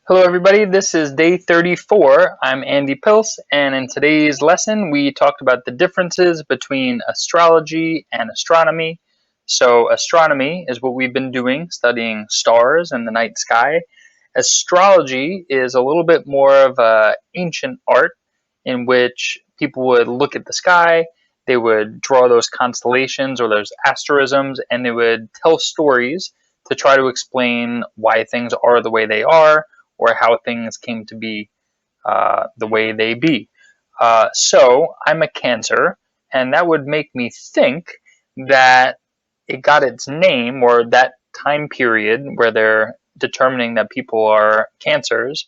Hello everybody, this is day 34. I'm Andy Pilc, and in today's lesson we talked about the differences between astrology and astronomy. So astronomy is what we've been doing, studying stars and the night sky. Astrology is a little bit more of an ancient art in which people would look at the sky, they would draw those constellations or those asterisms, and they would tell stories to try to explain why things are the way they are or how things came to be the way they be. So I'm a Cancer, and that would make me think that it got its name, or that time period where they're determining that people are Cancers.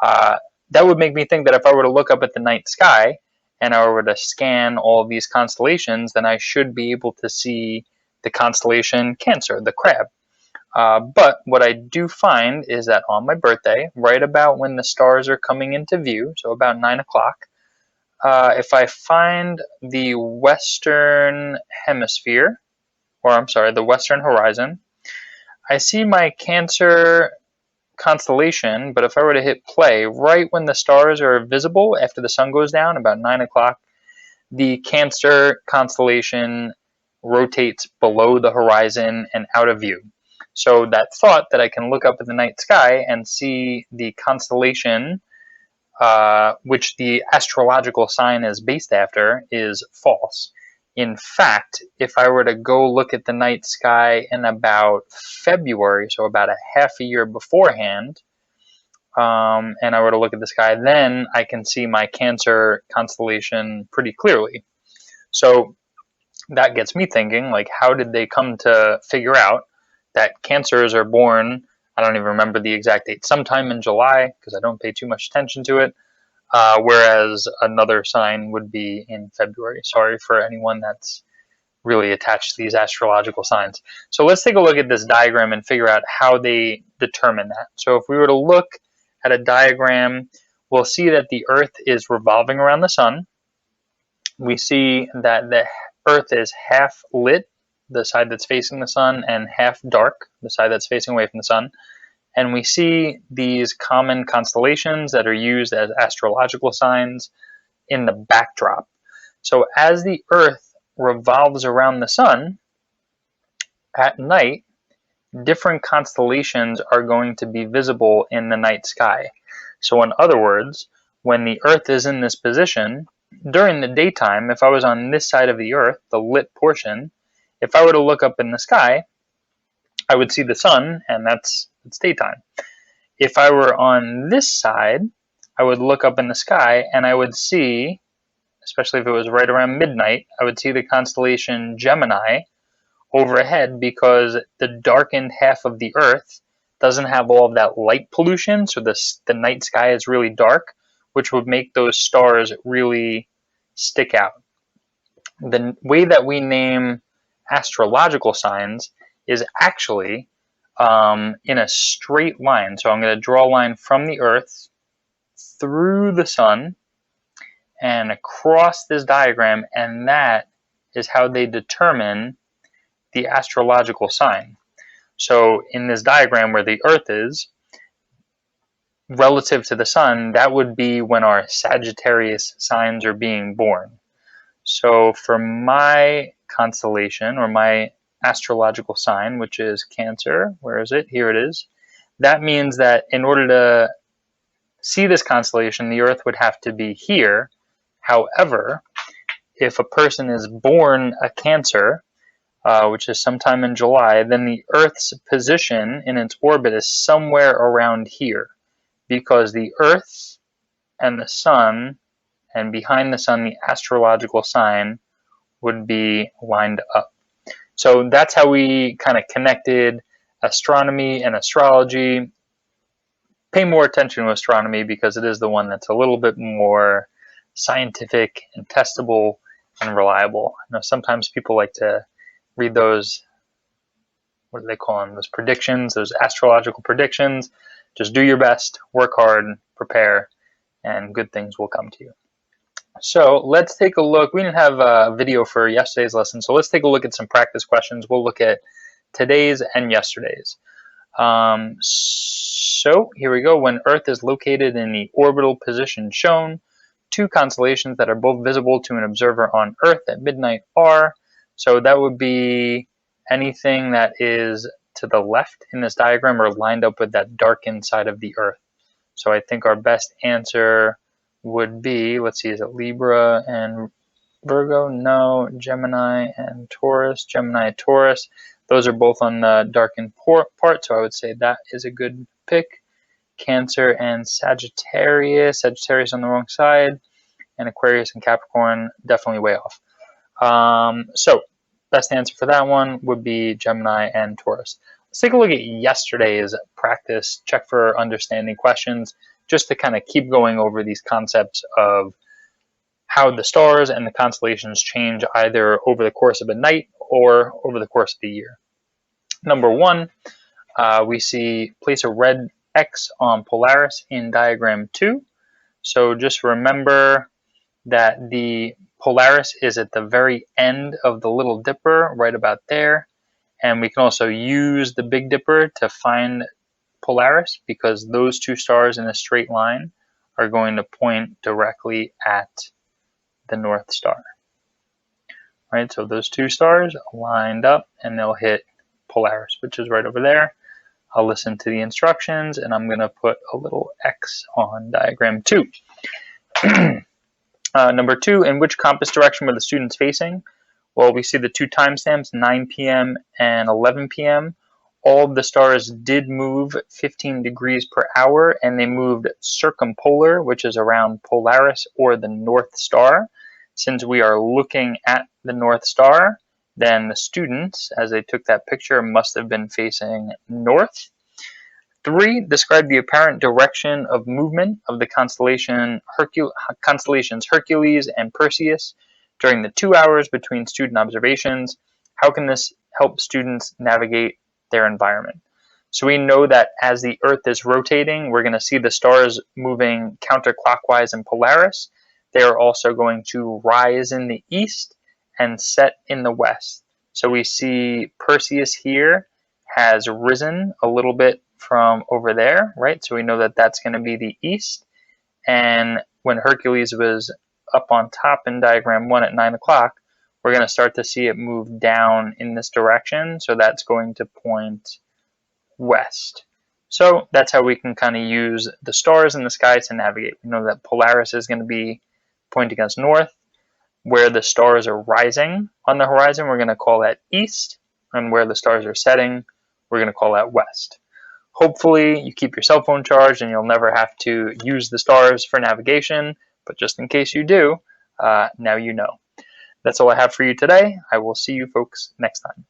Uh, that would make me think that if I were to look up at the night sky and I were to scan all of these constellations, then I should be able to see the constellation Cancer, the crab. But what I do find is that on my birthday, right about when the stars are coming into view, so about 9 o'clock, if I find the western hemisphere, or I'm sorry, the western horizon, I see my Cancer constellation, but if I were to hit play right when the stars are visible after the sun goes down, about 9 o'clock, the Cancer constellation rotates below the horizon and out of view. So that thought that I can look up at the night sky and see the constellation, which the astrological sign is based after, is false. In fact, if I were to go look at the night sky in about February, so about a half a year beforehand, and I were to look at the sky, then I can see my Cancer constellation pretty clearly. So that gets me thinking, like, how did they come to figure out that Cancers are born? I don't even remember the exact date, sometime in July, because I don't pay too much attention to it, whereas another sign would be in February. Sorry for anyone that's really attached to these astrological signs. So let's take a look at this diagram and figure out how they determine that. So if we were to look at a diagram, we'll see that the Earth is revolving around the sun. We see that the Earth is half lit, the side that's facing the sun, and half dark, the side that's facing away from the sun. And we see these common constellations that are used as astrological signs in the backdrop. So as the Earth revolves around the sun, at night, different constellations are going to be visible in the night sky. So in other words, when the Earth is in this position, during the daytime, if I was on this side of the Earth, the lit portion, if I were to look up in the sky, I would see the sun, and it's daytime. If I were on this side, I would look up in the sky and I would see, especially if it was right around midnight, I would see the constellation Gemini overhead, because the darkened half of the Earth doesn't have all of that light pollution, so the night sky is really dark, which would make those stars really stick out. The way that we name astrological signs is actually in a straight line. So I'm going to draw a line from the Earth through the sun and across this diagram, and that is how they determine the astrological sign. So in this diagram where the Earth is relative to the sun, that would be when our Sagittarius signs are being born. So for my constellation, or my astrological sign, which is Cancer, where is it? Here it is. That means that in order to see this constellation, the Earth would have to be here. However, if a person is born a Cancer, which is sometime in July, then the Earth's position in its orbit is somewhere around here, because the Earth and the sun, and behind the sun, the astrological sign would be lined up. So that's how we kind of connected astronomy and astrology. Pay more attention to astronomy because it is the one that's a little bit more scientific and testable and reliable. I know sometimes people like to read those, what do they call them, those predictions, those astrological predictions. Just do your best, work hard, prepare, and good things will come to you. So let's take a look. We didn't have a video for yesterday's lesson, so let's take a look at some practice questions. We'll look at today's and yesterday's. So here we go. When Earth is located in the orbital position shown, two constellations that are both visible to an observer on Earth at midnight are. So that would be anything that is to the left in this diagram or lined up with that darkened side of the Earth. So I think our best answer would be, let's see, is it Libra and Virgo? No. Gemini and Taurus. Gemini, Taurus. Those are both on the darkened part, so I would say that is a good pick. Cancer and Sagittarius. Sagittarius on the wrong side. And Aquarius and Capricorn, definitely way off. So, best answer for that one would be Gemini and Taurus. Let's take a look at yesterday's practice, check for understanding questions, just to kind of keep going over these concepts of how the stars and the constellations change either over the course of a night or over the course of the year. Number one, we see place a red X on Polaris in diagram 2. So just remember that the Polaris is at the very end of the Little Dipper, right about there. And we can also use the Big Dipper to find Polaris because those two stars in a straight line are going to point directly at the North Star. Right, so those two stars lined up and they'll hit Polaris, which is right over there. I'll listen to the instructions and I'm going to put a little X on diagram 2. Number 2, in which compass direction were the students facing? Well, we see the two timestamps, 9 p.m. and 11 p.m. All of the stars did move 15 degrees per hour, and they moved circumpolar, which is around Polaris or the North Star. Since we are looking at the North Star, then the students, as they took that picture, must have been facing north. 3, describe the apparent direction of movement of the constellations Hercules and Perseus during the 2 hours between student observations. How can this help students navigate their environment? So we know that as the Earth is rotating, we're going to see the stars moving counterclockwise in Polaris. They are also going to rise in the east and set in the west. So we see Perseus here has risen a little bit from over there, right? So we know that that's going to be the east. And when Hercules was up on top in diagram 1 at 9 o'clock, we're going to start to see it move down in this direction. So that's going to point west. So that's how we can kind of use the stars in the sky to navigate. We know that Polaris is going to be pointing us north. Where the stars are rising on the horizon, we're going to call that east. And where the stars are setting, we're going to call that west. Hopefully you keep your cell phone charged and you'll never have to use the stars for navigation, but just in case you do, now you know. That's all I have for you today. I will see you folks next time.